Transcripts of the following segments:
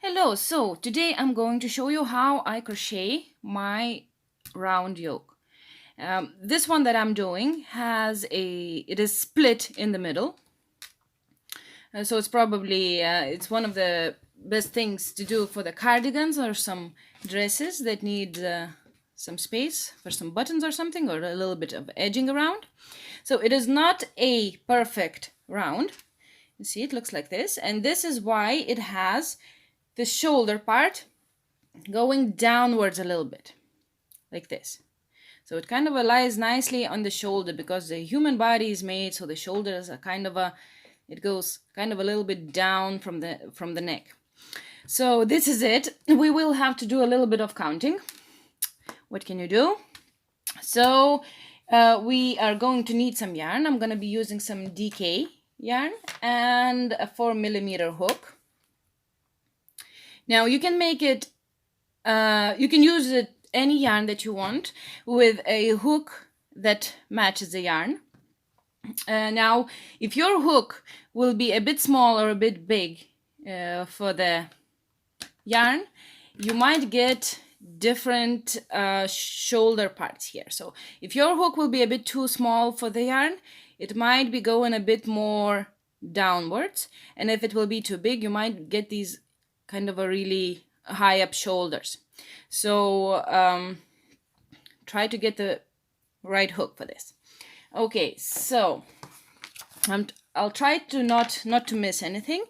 Hello, so today I'm going to show you how I crochet my round yoke. This one that I'm doing it is split in the middle. So it's probably, it's one of the best things to do for the cardigans or some dresses that need some space for some buttons or something, or a little bit of edging around. So it is not a perfect round. You see, it looks like this, and this is why it has the shoulder part going downwards a little bit, like this. So it kind of lies nicely on the shoulder because the human body is made so the shoulders are it goes kind of a little bit down from the neck. So this is it. We will have to do a little bit of counting. What can you do? So we are going to need some yarn. I'm going to be using some DK yarn and a 4mm hook. Now you can make it, you can use any yarn that you want with a hook that matches the yarn. Now, if your hook will be a bit small or a bit big for the yarn, you might get different shoulder parts here. So if your hook will be a bit too small for the yarn, it might be going a bit more downwards. And if it will be too big, you might get these kind of a really high up shoulders. So try to get the right hook for this. Okay, so I'll try to not to miss anything.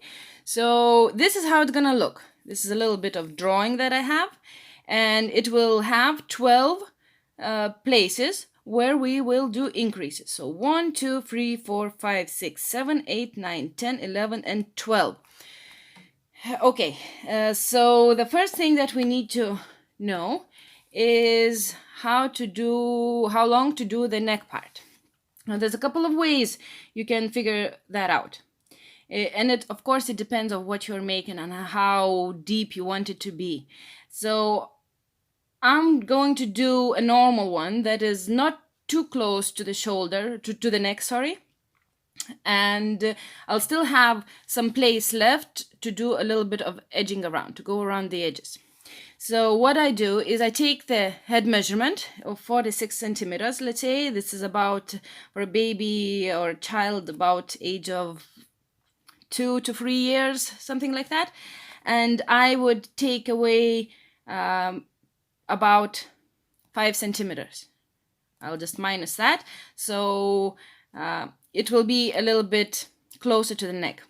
So this is how it's gonna look. This is a little bit of drawing that I have, and it will have 12 places where we will do increases. So 1, 2, 3, 4, 5, 6, 7, 8, 9, 10, 11, and 12. Okay, so the first thing that we need to know is how long to do the neck part. Now, there's a couple of ways you can figure that out. And of course, it depends on what you're making and how deep you want it to be. So I'm going to do a normal one that is not too close to the shoulder, to the neck, sorry. And I'll still have some place left to do a little bit of edging around, to go around the edges. So what I do is I take the head measurement of 46 centimeters. Let's say this is about, for a baby or a child, about age of 2 to 3 years, something like that. And I would take away about 5 centimeters. I'll just minus that. So it will be a little bit closer to the neck.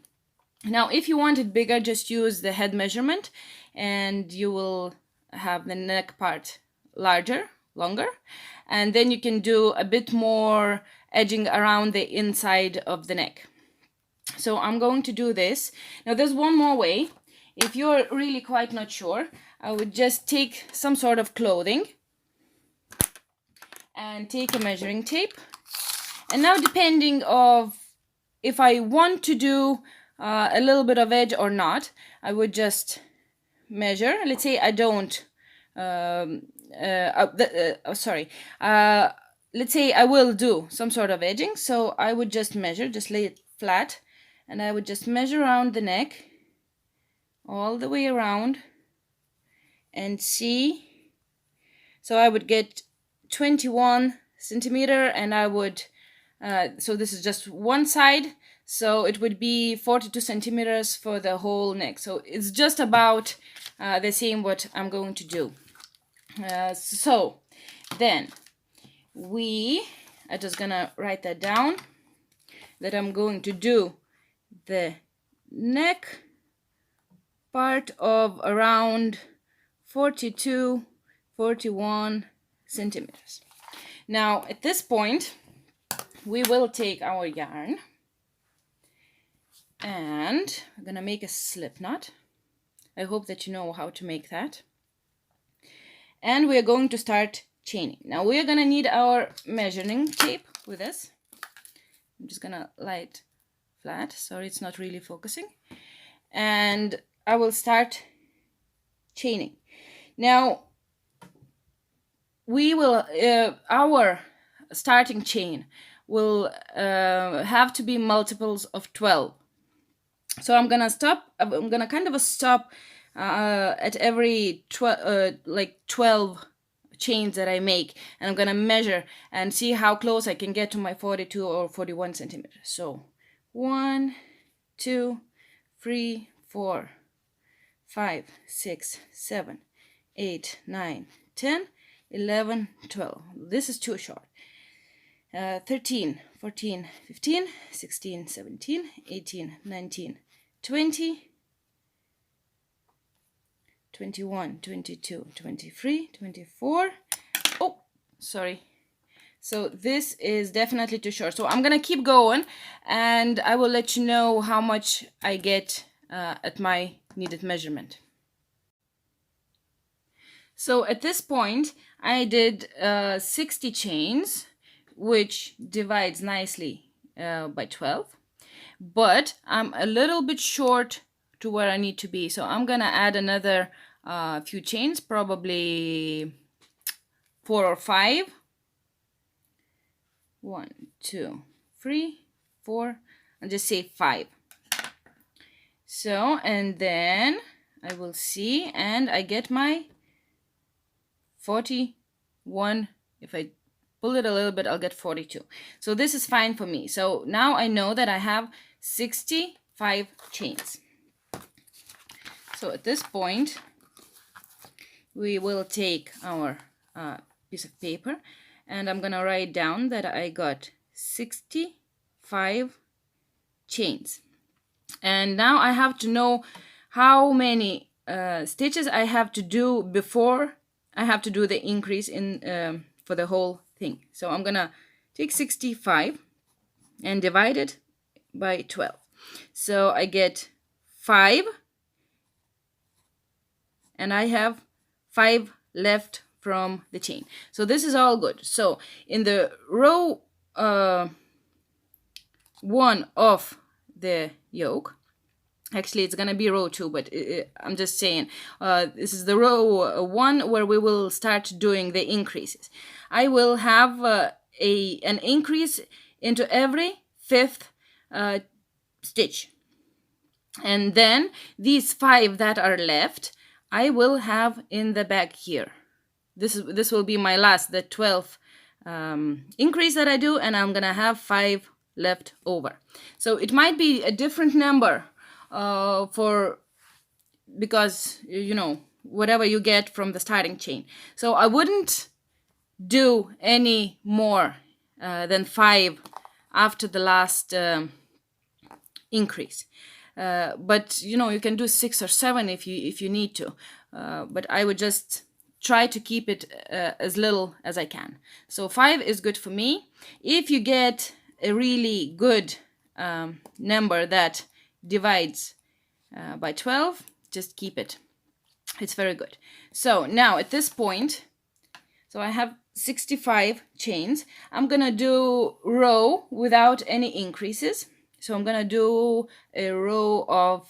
Now, if you want it bigger, just use the head measurement and you will have the neck part longer. And then you can do a bit more edging around the inside of the neck. So I'm going to do this. Now, there's one more way. If you're really quite not sure, I would just take some sort of clothing and take a measuring tape. And now, depending of if I want to do a little bit of edge or not, I would just measure. Let's say I don't. Let's say I will do some sort of edging, so I would just measure, just lay it flat, and I would just measure around the neck, all the way around, and see. So I would get 21 centimeter, and I would. So this is just one side, so it would be 42 centimeters for the whole neck. So it's just about the same what I'm going to do. So then I'm just gonna write that down, that I'm going to do the neck part of around 42, 41 centimeters. Now at this point, we will take our yarn and we're gonna make a slip knot. I hope that you know how to make that. And we're going to start chaining. Now we're gonna need our measuring tape with us. I'm just gonna lie it flat. Sorry, it's not really focusing. And I will start chaining. Now we will, our starting chain will have to be multiples of 12. So I'm gonna kind of stop at every 12 chains that I make, and I'm gonna measure and see how close I can get to my 42 or 41 centimeters. So 1, 2, 3, 4, 5, 6, 7, 8, 9, 10, 11, 12. This is too short. 13, 14, 15, 16, 17, 18, 19, 20, 21, 22, 23, 24. Oh, sorry. So this is definitely too short. So I'm gonna keep going, and I will let you know how much I get at my needed measurement. So at this point, I did 60 chains, which divides nicely by 12. But I'm a little bit short to where I need to be. So I'm gonna add another few chains, probably 4 or 5. 1, 2, 3, 4, and just say 5. So, and then I will see, and I get my 41. If I pull it a little bit, I'll get 42. So this is fine for me. So now I know that I have 65 chains. So at this point, we will take our piece of paper, and I'm gonna write down that I got 65 chains. And now I have to know how many stitches I have to do before I have to do the increase in for the whole thing. So I'm gonna take 65 and divide it by 12. So I get 5, and I have 5 left from the chain. So this is all good. So in the row 1 of the yoke, actually it's gonna be row 2, but I'm just saying this is the row 1 where we will start doing the increases. I will have an increase into every 5th stitch, and then these 5 that are left I will have in the back here. This will be my last, the 12th increase that I do, and I'm gonna have 5 left over. So it might be a different number because you know, whatever you get from the starting chain. So I wouldn't do any more than 5 after the last increase. But you know, you can do 6 or 7 if you need to. But I would just try to keep it as little as I can. So 5 is good for me. If you get a really good number that divides by 12, just keep it. It's very good. So now at this point, so I have 65 chains. I'm gonna do row without any increases. So I'm gonna do a row of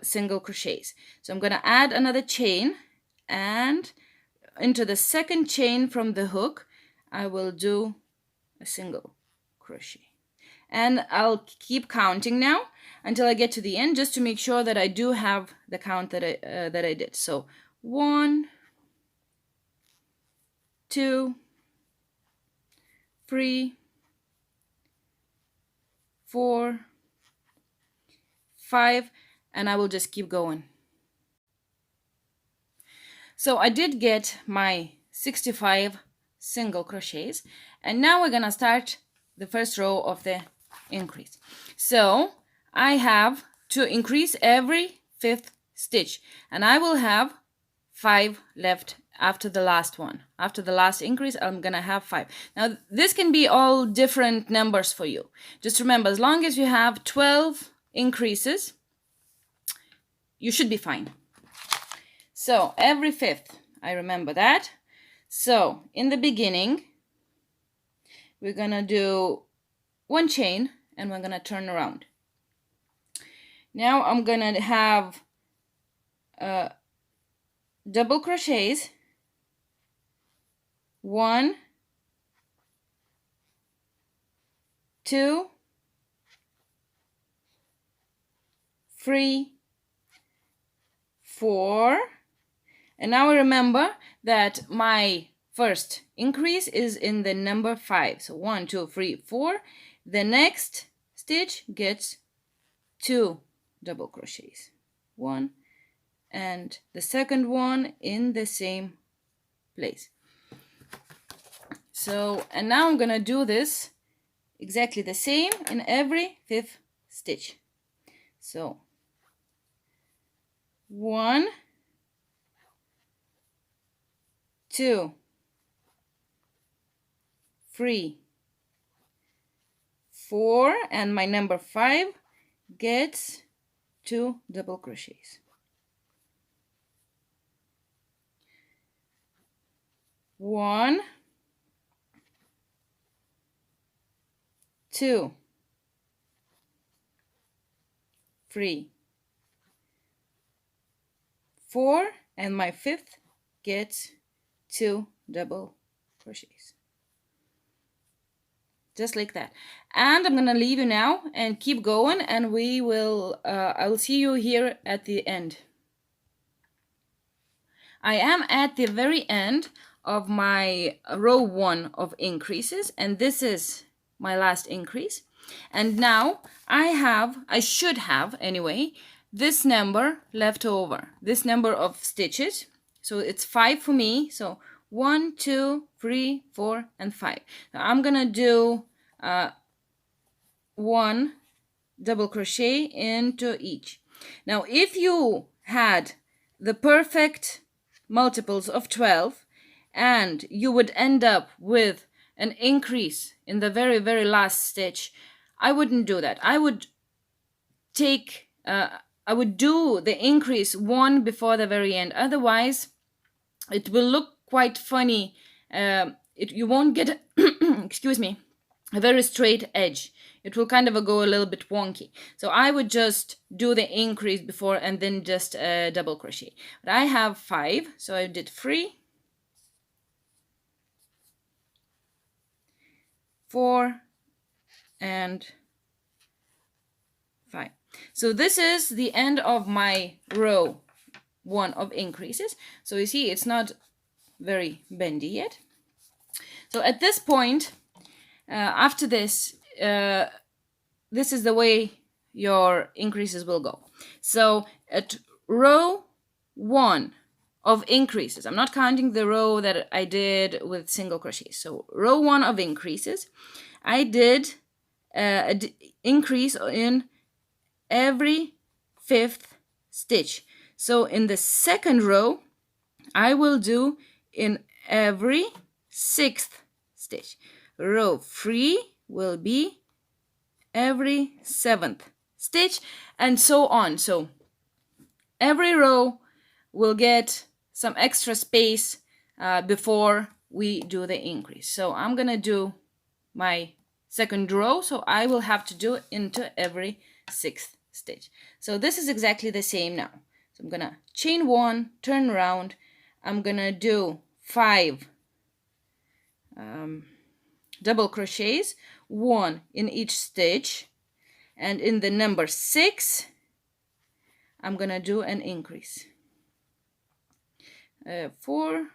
single crochets. So I'm gonna add another chain, and into the second chain from the hook, I will do a single crochet. And I'll keep counting now until I get to the end, just to make sure that I do have the count that I did. So 1, 2, 3, 4, 5, and I will just keep going. So I did get my 65 single crochets, and now we're gonna start the first row of the increase. So I have to increase every 5th stitch, and I will have 5 left after the last one. After the last increase, I'm gonna have 5. Now this can be all different numbers for you. Just remember, as long as you have 12 increases, you should be fine. So every 5th, I remember that. So in the beginning, we're gonna do 1 chain, and we're gonna turn around. Now I'm gonna have double crochets, 1, 2, 3, 4, and now remember that my first increase is in the number 5. So 1, 2, 3, 4. The next stitch gets 2 double crochets. 1, and the second one in the same place. So, and now I'm gonna do this exactly the same in every 5th stitch. So 1, 2, 3, 4, and my number 5 gets 2 double crochets. 1, 2, 3, 4, and my 5th gets 2 double crochets. Just like that. And I'm gonna leave you now and keep going, and we will I'll see you here at the end. I am at the very end of my row 1 of increases, and this is my last increase. And now I should have anyway, this number left over, this number of stitches. So it's 5 for me. So 1, 2, 3, 4, and 5. Now I'm gonna do 1 double crochet into each. Now if you had the perfect multiples of 12 and you would end up with an increase in the very, very last stitch, I wouldn't do that. I would do the increase 1 before the very end. Otherwise, it will look quite funny. You won't get, excuse me, a very straight edge. It will kind of go a little bit wonky. So I would just do the increase before and then just double crochet. But I have 5, so I did 3, 4, and 5. So this is the end of my row 1 of increases. So you see it's not very bendy yet. So at this point, after this, this is the way your increases will go. So at row 1 of increases, I'm not counting the row that I did with single crochet. So row 1 of increases, I did an increase in every 5th stitch. So in the second row, I will do in every 6th stitch. Row 3 will be every 7th stitch, and so on. So every row will get some extra space before we do the increase. So I'm gonna do my second row, so I will have to do it into every 6th stitch. So this is exactly the same now. So I'm gonna chain 1, turn around, I'm gonna do 5 double crochets, 1 in each stitch, and in the number 6 I'm gonna do an increase. 4,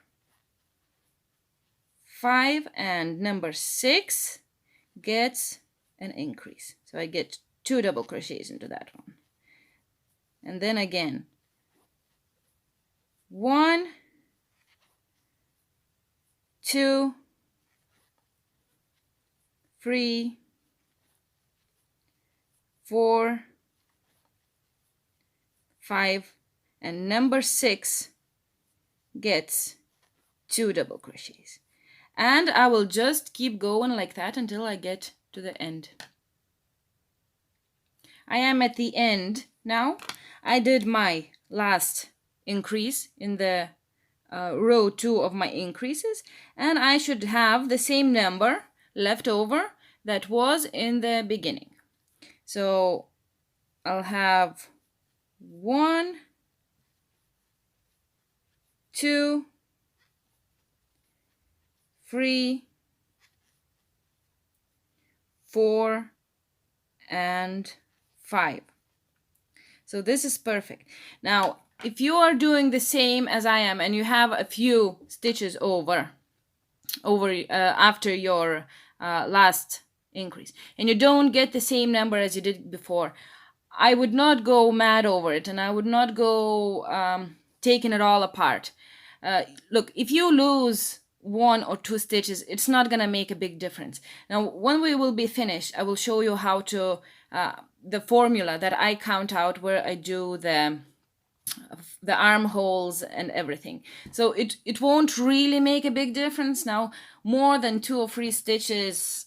5, and number 6 gets an increase. So I get 2 double crochets into that one. And then again, 1, 2, 3, 4, 5, and number 6 gets 2 double crochets. And I will just keep going like that until I get to the end. I am at the end now. I did my last increase in the row 2 of my increases, and I should have the same number left over that was in the beginning. So I'll have 1, 2, 3, 4, and 5. So this is perfect. Now if you are doing the same as I am and you have a few stitches over after your last increase, and you don't get the same number as you did before, I would not go mad over it, and I would not go taking it all apart. Look, if you lose 1 or 2 stitches, it's not gonna make a big difference. Now, when we will be finished, I will show you how to the formula that I count out, where I do the armholes and everything. So it won't really make a big difference. Now, more than 2 or 3 stitches,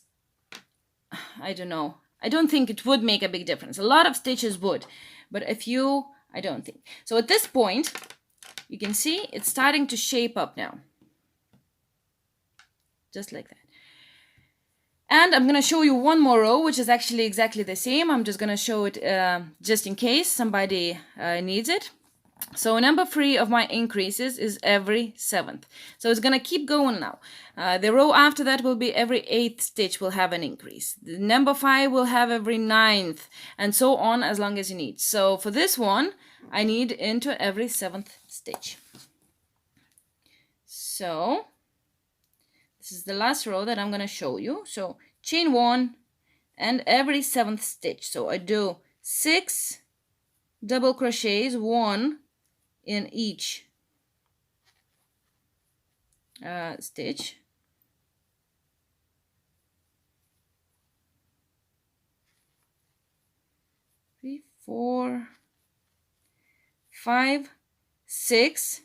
I don't know. I don't think it would make a big difference. A lot of stitches would, but a few, I don't think. So at this point, you can see it's starting to shape up now. Just like that. And I'm going to show you one more row, which is actually exactly the same. I'm just going to show it just in case somebody needs it. So number 3 of my increases is every 7th. So it's going to keep going now. The row after that will be every 8th stitch will have an increase. The number 5 will have every 9th, and so on, as long as you need. So for this one, I need into every 7th stitch. So this is the last row that I'm going to show you. So chain 1 and every 7th stitch. So I do 6 double crochets, 1 in each stitch. Three, 4, 5, 6,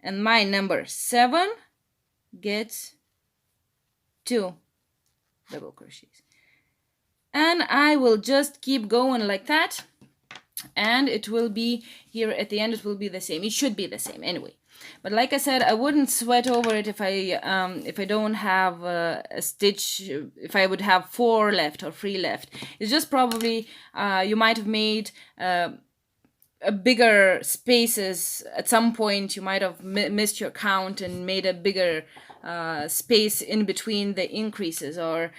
and my number 7 gets 2 double crochets, and I will just keep going like that, and it will be here at the end. It will be the same. It should be the same anyway. But like I said, I wouldn't sweat over it if I don't have a stitch. If I would have 4 left or 3 left, it's just probably you might have made a bigger spaces at some point. You might have missed your count and made a bigger space in between the increases, or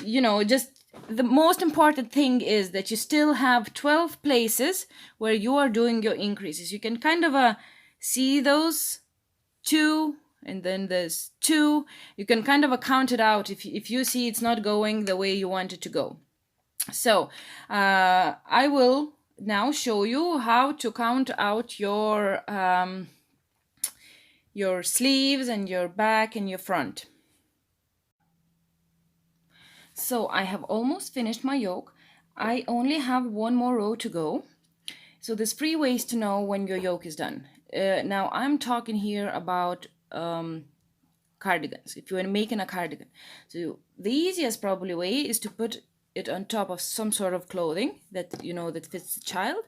you know, just the most important thing is that you still have 12 places where you are doing your increases. You can kind of see those 2, and then there's 2. You can kind of count it out if you see it's not going the way you want it to go. So I will now show you how to count out your sleeves and your back and your front. So I have almost finished my yoke. I only have 1 more row to go. So there's 3 ways to know when your yoke is done. Now I'm talking here about cardigans. If you're making a cardigan, so the easiest probably way is to put it on top of some sort of clothing that that fits the child,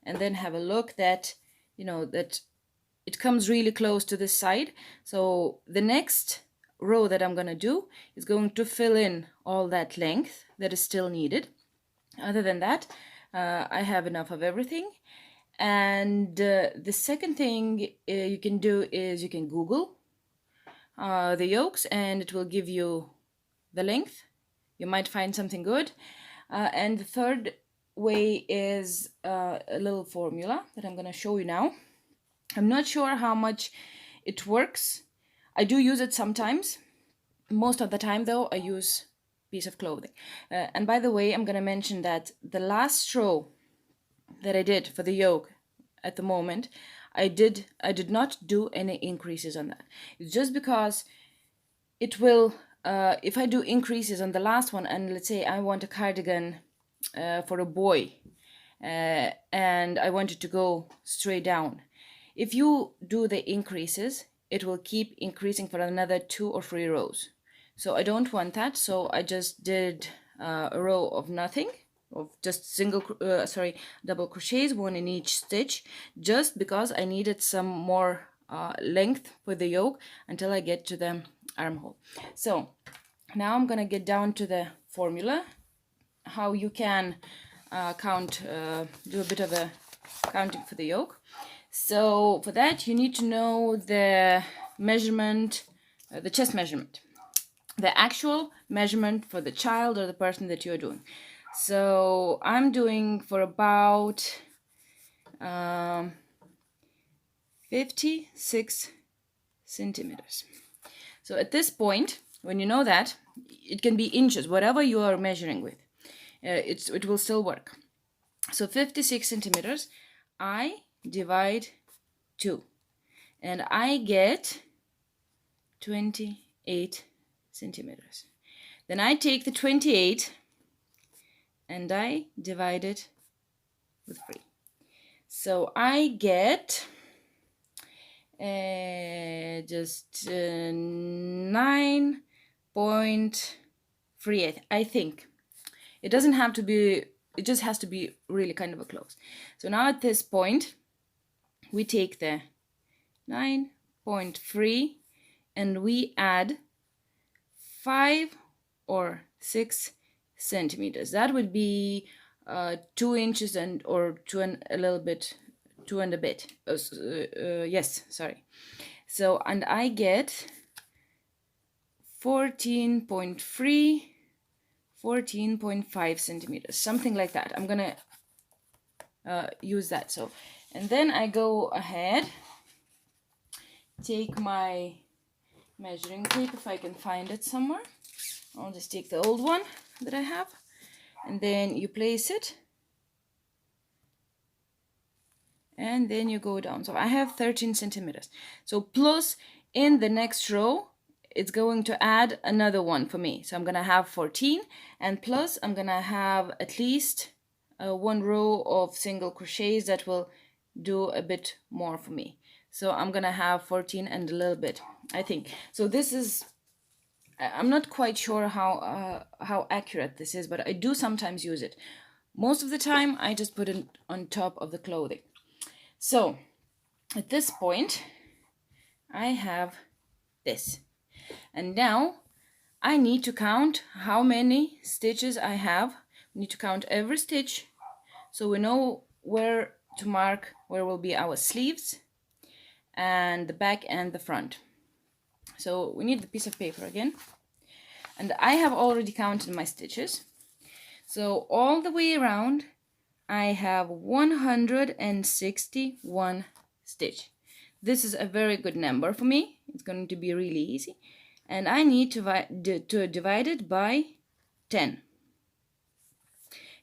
and then have a look that that it comes really close to this side. So the next row that I'm going to do is going to fill in all that length that is still needed. Other than that, I have enough of everything. And the second thing you can do is you can Google the yokes, and it will give you the length. You might find something good. And the third way is a little formula that I'm going to show you now. I'm not sure how much it works. I do use it sometimes. Most of the time, though, I use piece of clothing. And by the way, I'm going to mention that the last row that I did for the yoke at the moment, I did not do any increases on that. It's just because it will, if I do increases on the last one, and let's say I want a cardigan for a boy, and I want it to go straight down. If you do the increases, it will keep increasing for another 2 or 3 rows. So I don't want that. So I just did a row of nothing, of just double crochets, 1 in each stitch, just because I needed some more length for the yoke until I get to the armhole. So now I'm gonna get down to the formula, how you can count, do a bit of a counting for the yoke. So for that, you need to know the measurement, the chest measurement, the actual measurement for the child or the person that you're doing. So I'm doing for about 56 centimeters. So at this point, when you know that, it can be inches, whatever you are measuring with, it will still work. So 56 centimeters, I divide 2, and I get 28 centimeters. Then I take the 28 and I divide it with 3. So I get just 9.38, I think. It doesn't have to be, it just has to be really kind of a close. So now at this point, we take the 9.3 and we add 5 or 6 centimeters. That would be 2 inches and or 2 and a little bit, 2 and a bit. Yes, sorry. So, and I get 14.3, 14.5 centimeters, something like that. I'm gonna use that. So, and then I go ahead, take my measuring tape if I can find it somewhere. I'll just take the old one that I have, and then you place it, and then you go down. So I have 13 centimeters. So plus in the next row, it's going to add another one for me. So I'm gonna have 14, and plus I'm gonna have at least 1 row of single crochets that will do a bit more for me. So I'm gonna have 14 and a little bit, I think. So this is, I'm not quite sure how accurate this is, but I do sometimes use it. Most of the time, I just put it on top of the clothing. So at this point, I have this. And now I need to count how many stitches I have. We need to count every stitch so we know where to mark where will be our sleeves and the back and the front. So we need the piece of paper again. And I have already counted my stitches. So all the way around, I have 161 stitch. This is a very good number for me. It's going to be really easy. And I need to divide it by 10.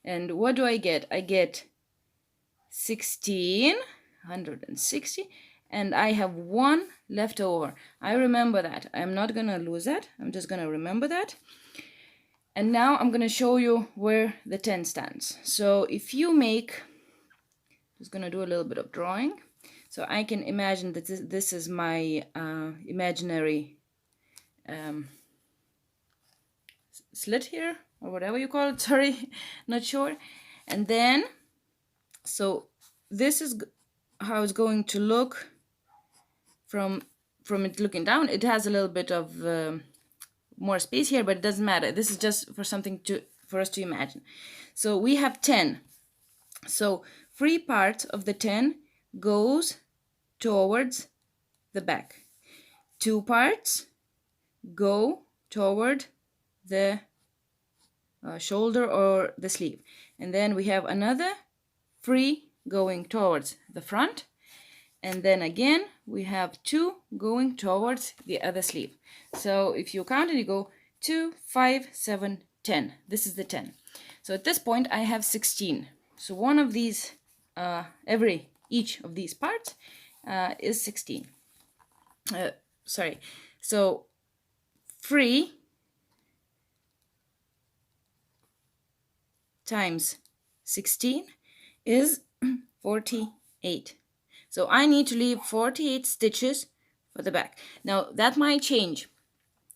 And what do I get? I get 160, and I have 1 left over. I remember that. I'm not going to lose that. I'm just going to remember that. And now I'm going to show you where the 10 stands. So if you make, just going to do a little bit of drawing. So I can imagine that this is my imaginary slit here, or whatever you call it, sorry, not sure. And then, so this is how it's going to look from it looking down. It has a little bit of more space here, but it doesn't matter. This is just for something for us to imagine. So we have 10. So 3 parts of the 10 goes towards the back. 2 parts go toward the shoulder or the sleeve. And then we have another 3 going towards the front. And then again, we have 2 going towards the other sleeve. So if you count it, you go 2, 5, 7, 10. This is the 10. So at this point, I have 16. So one of these, each of these parts is 16. Sorry. So 3 times 16 is 48. So I need to leave 48 stitches for the back. Now that might change,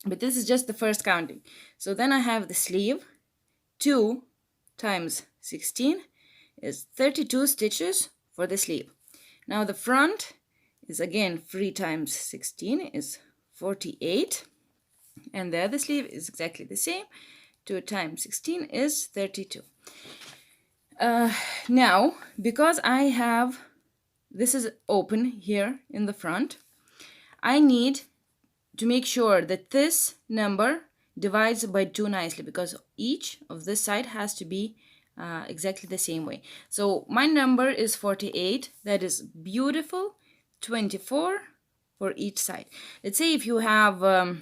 but this is just the first counting. So then I have the sleeve. 2 times 16 is 32 stitches for the sleeve. Now the front is again 3 times 16 is 48. And the other sleeve is exactly the same. 2 times 16 is 32. Now, because I have, this is open here in the front, I need to make sure that this number divides by 2 nicely, because each of this side has to be exactly the same way. So my number is 48. That is beautiful. 24 for each side. Let's say if you have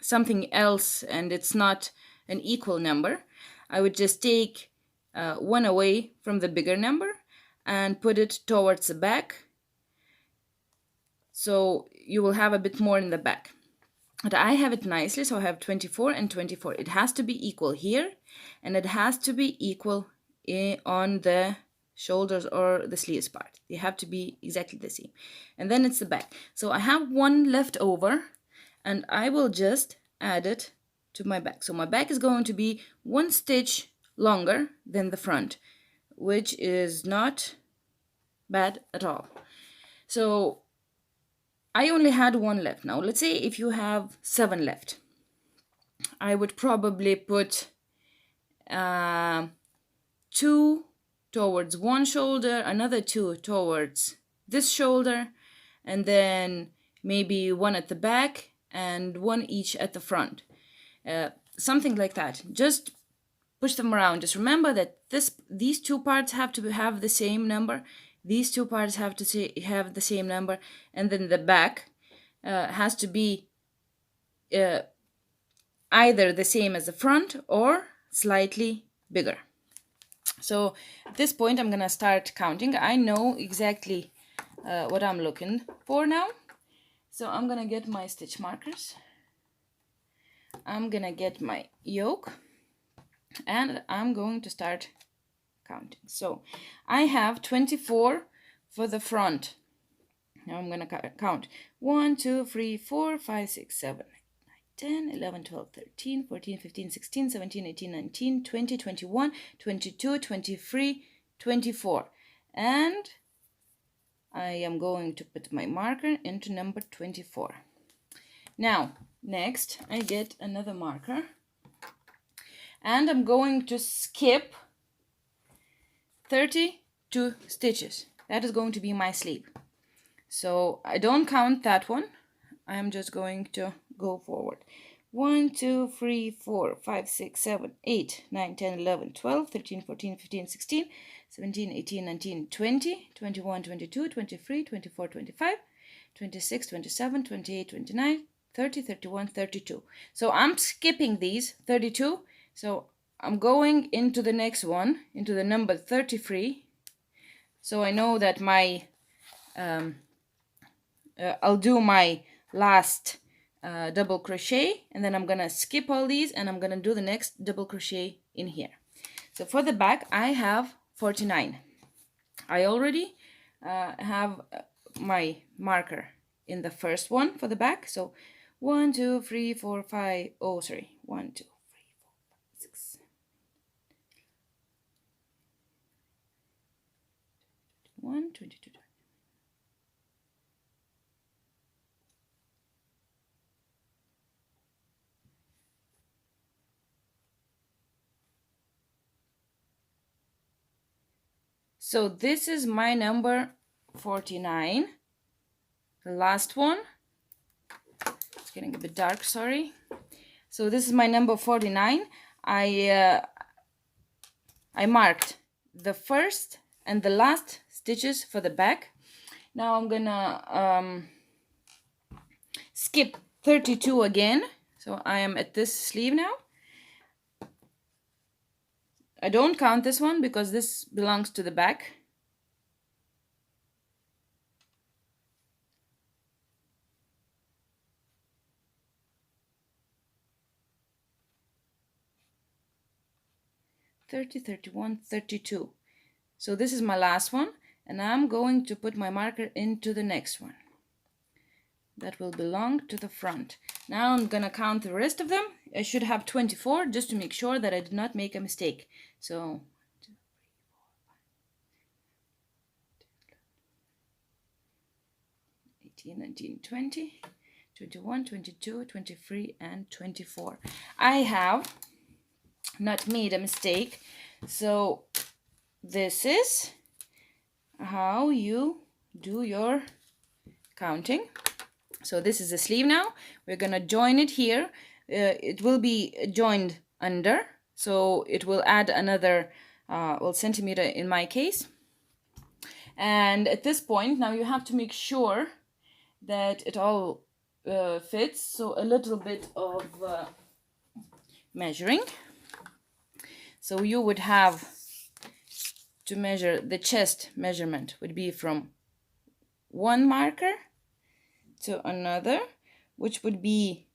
something else and it's not an equal number, I would just take one away from the bigger number and put it towards the back, so you will have a bit more in the back. But I have it nicely, so I have 24 and 24. It has to be equal here, and it has to be equal on the shoulders or the sleeves part. They have to be exactly the same. And then it's the back. So I have one left over, and I will just add it to my back. So my back is going to be one stitch longer than the front, which is not bad at all. So I only had one left. Now let's say if you have 7 left, I would probably put 2 towards one shoulder, another 2 towards this shoulder, and then maybe one at the back and one each at the front. Something like that. Just push them around. Just remember that these 2 parts have to have the same number. These 2 parts have to have the same number, and then the back has to be either the same as the front or slightly bigger. So at this point, I'm gonna start counting. I know exactly what I'm looking for now. So I'm gonna get my stitch markers. I'm gonna get my yoke, and I'm going to start counting. So I have 24 for the front. Now I'm going to count 1, 2, 3, 4, 5, 6, 7, 8, 9, 10, 11, 12, 13, 14, 15, 16, 17, 18, 19, 20, 21, 22, 23, 24. And I am going to put my marker into number 24. Now, next I get another marker, and I'm going to skip 32 stitches. That is going to be my sleeve. So I don't count that one. I am just going to go forward. 1, 2, 3, 4, 5, 6, 7, 8, 9, 10, 11, 12, 13, 14, 15, 16, 17, 18, 19, 20, 21, 22, 23, 24, 25, 26, 27, 28, 29, 30, 31, 32. So I'm skipping these 32. So I'm going into the next one, into the number 33. So I know that my I'll do my last double crochet, and then I'm gonna skip all these, and I'm gonna do the next double crochet in here. So for the back, I have 49. I already have my marker in the first one for the back. So 1, 2, 3, 4, 5. Oh, sorry. 1, 2, 3, 4, 5, 6. 1, 22. So this is my number 49, the last one. It's getting a bit dark, sorry. So this is my number 49. I marked the first and the last stitches for the back. Now I'm gonna skip 32 again. So I am at this sleeve now. I don't count this one because this belongs to the back. (30, 31, 32). So this is my last one, and I'm going to put my marker into the next one. That will belong to the front. Now I'm gonna count the rest of them. I should have 24 just to make sure that I did not make a mistake. So 2, 3, 4, 5, 18, 19, 20, 21, 22, 23, and 24. I have not made a mistake. So this is how you do your counting. So this is the sleeve now. We're gonna join it here. It will be joined under, so it will add another centimeter in my case. And at this point, now you have to make sure that it all fits. So a little bit of measuring. So you would have to measure, the chest measurement would be from one marker to another, which would be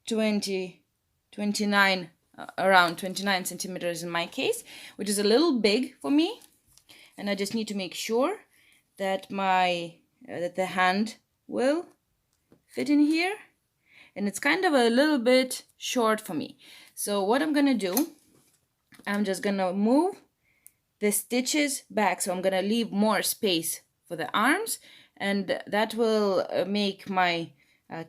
29, around 29 centimeters in my case, which is a little big for me. And I just need to make sure that that the hand will fit in here. And it's kind of a little bit short for me. So what I'm gonna do, I'm just gonna move the stitches back. So I'm gonna leave more space for the arms, and that will make my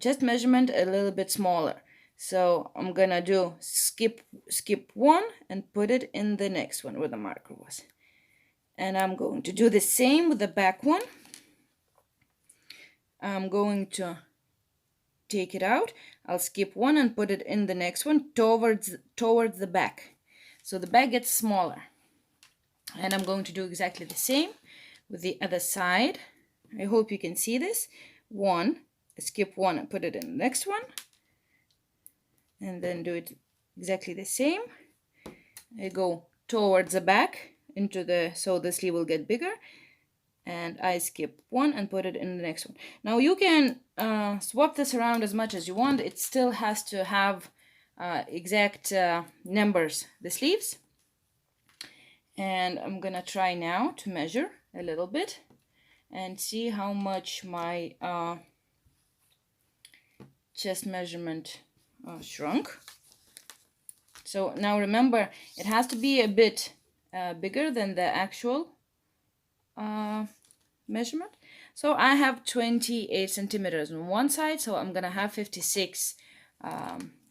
chest measurement a little bit smaller. So I'm gonna do skip one and put it in the next one where the marker was. And I'm going to do the same with the back one. I'm going to take it out. I'll skip one and put it in the next one towards the back. So the back gets smaller. And I'm going to do exactly the same with the other side. I hope you can see this. One, skip one and put it in the next one. And then do it exactly the same. I go towards the back into so the sleeve will get bigger. And I skip one and put it in the next one. Now you can swap this around as much as you want. It still has to have exact numbers, the sleeves. And I'm gonna try now to measure a little bit and see how much my chest measurement shrunk. So now remember, it has to be a bit bigger than the actual measurement. So I have 28 centimeters on one side, so I'm gonna have 56.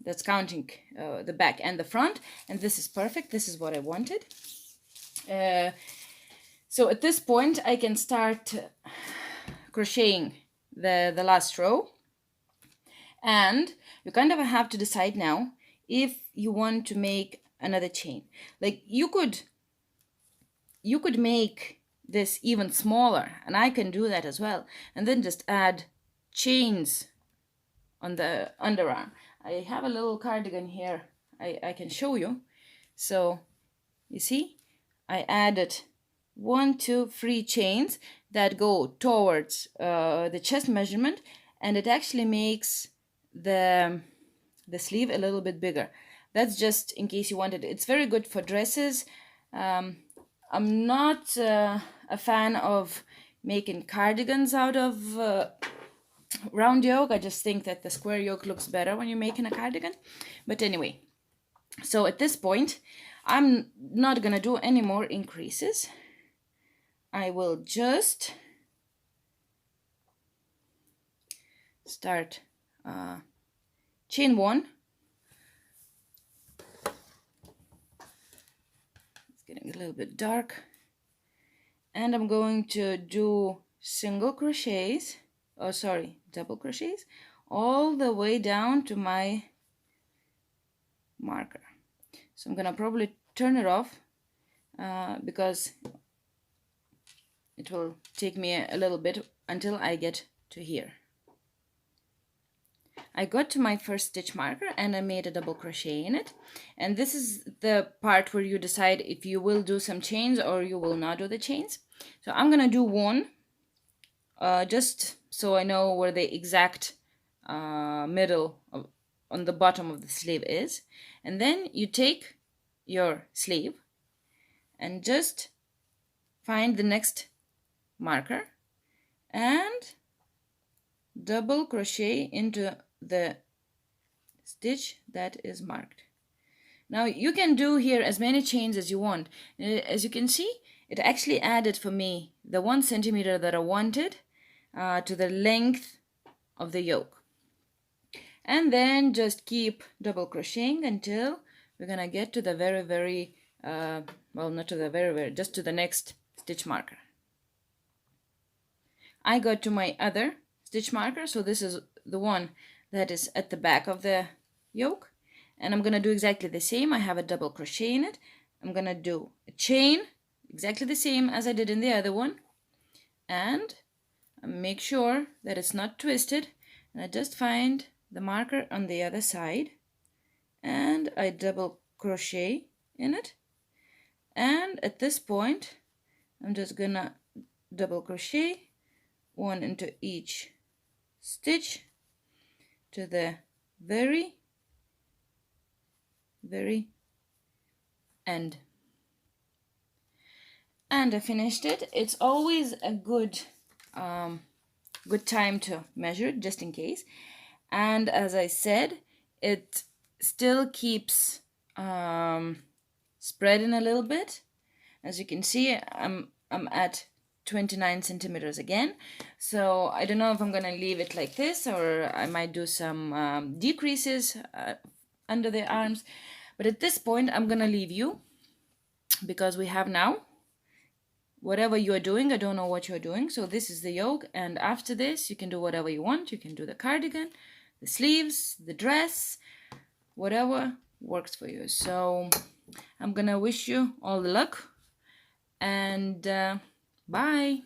That's counting the back and the front, and this is perfect. This is what I wanted. So at this point I can start crocheting the last row, and you kind of have to decide now if you want to make another chain. Like you could make this even smaller, and I can do that as well, and then just add chains on the underarm. I have a little cardigan here I can show you. So you see, I added 1, 2, 3 chains that go towards the chest measurement, and it actually makes the sleeve a little bit bigger. That's just in case you wanted. It's very good for dresses. I'm not a fan of making cardigans out of round yoke. I just think that the square yoke looks better when you're making a cardigan. But anyway, so at this point, I'm not gonna do any more increases. I will just start chain 1. It's getting a little bit dark. And I'm going to do double crochets all the way down to my marker. So I'm gonna probably turn it off because it will take me a little bit until I get to here. I got to my first stitch marker and I made a double crochet in it. And this is the part where you decide if you will do some chains or you will not do the chains. So I'm gonna do one just so I know where the exact middle on the bottom of the sleeve is. And then you take your sleeve and just find the next marker and double crochet into the stitch that is marked. Now you can do here as many chains as you want. As you can see, it actually added for me the 1 centimeter that I wanted to the length of the yoke. And then just keep double crocheting until we're gonna get to the very well, not to the very, just to the next stitch marker. I got to my other stitch marker, so this is the one that is at the back of the yoke, and I'm gonna do exactly the same. I have a double crochet in it. I'm gonna do a chain exactly the same as I did in the other one, and make sure that it's not twisted, and I just find the marker on the other side and I double crochet in it, and at this point I'm just gonna double crochet one into each stitch to the very end, and I finished it. It's always a good time to measure just in case, and as I said, it still keeps spreading a little bit. As you can see, I'm at 29 centimeters again, so I don't know if I'm gonna leave it like this or I might do some decreases under the arms, but at this point I'm gonna leave you, because we have now whatever you are doing. I don't know what you're doing, so this is the yoke, and after this you can do whatever you want. You can do the cardigan, the sleeves, the dress, whatever works for you. So I'm gonna wish you all the luck, and bye.